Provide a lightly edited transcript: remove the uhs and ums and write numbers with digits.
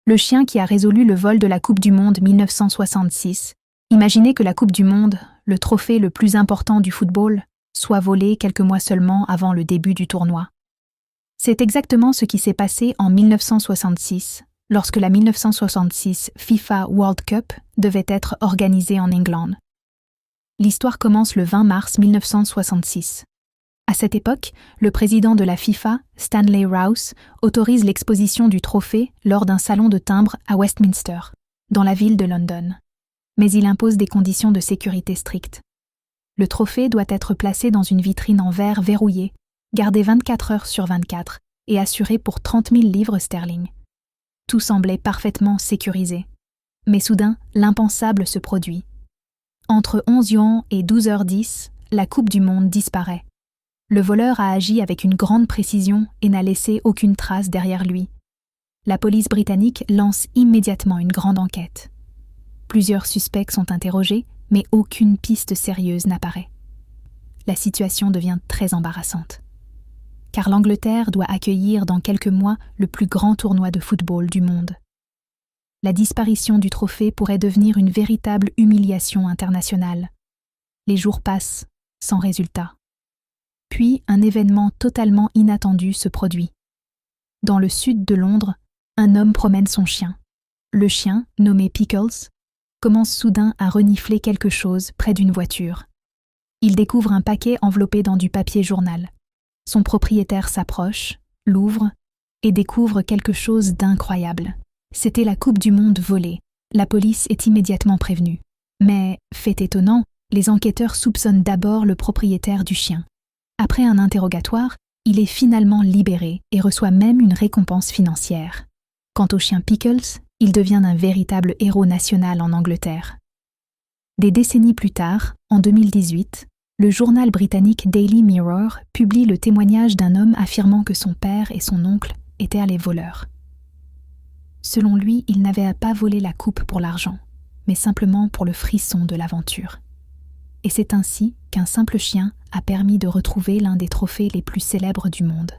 le chien qui a résolu le vol de la Coupe du Monde 1966. Imaginez que la Coupe du Monde, le trophée le plus important du football, soit volée quelques mois seulement avant le début du tournoi. C'est exactement ce qui s'est passé en 1966, lorsque la 1966 FIFA World Cup devait être organisée en England. L'histoire commence le 20 mars 1966. À cette époque, le président de la FIFA, Stanley Rouse, autorise l'exposition du trophée lors d'un salon de timbre à Westminster, dans la ville de London. Mais il impose des conditions de sécurité strictes. Le trophée doit être placé dans une vitrine en verre verrouillée, gardé 24 heures sur 24 et assuré pour 30 000 livres sterling. Tout semblait parfaitement sécurisé. Mais soudain, l'impensable se produit. Entre 11h et 12h10, la Coupe du Monde disparaît. Le voleur a agi avec une grande précision et n'a laissé aucune trace derrière lui. La police britannique lance immédiatement une grande enquête. Plusieurs suspects sont interrogés, mais aucune piste sérieuse n'apparaît. La situation devient très embarrassante. Car l'Angleterre doit accueillir dans quelques mois le plus grand tournoi de football du monde. La disparition du trophée pourrait devenir une véritable humiliation internationale. Les jours passent, sans résultat. Puis un événement totalement inattendu se produit. Dans le sud de Londres, un homme promène son chien. Le chien, nommé Pickles, commence soudain à renifler quelque chose près d'une voiture. Il découvre un paquet enveloppé dans du papier journal. Son propriétaire s'approche, l'ouvre et découvre quelque chose d'incroyable. C'était la Coupe du Monde volée. La police est immédiatement prévenue. Mais, fait étonnant, les enquêteurs soupçonnent d'abord le propriétaire du chien. Après un interrogatoire, il est finalement libéré et reçoit même une récompense financière. Quant au chien Pickles, il devient un véritable héros national en Angleterre. Des décennies plus tard, en 2018, le journal britannique Daily Mirror publie le témoignage d'un homme affirmant que son père et son oncle étaient les voleurs. Selon lui, il n'avait pas volé la coupe pour l'argent, mais simplement pour le frisson de l'aventure. Et c'est ainsi qu'un simple chien a permis de retrouver l'un des trophées les plus célèbres du monde.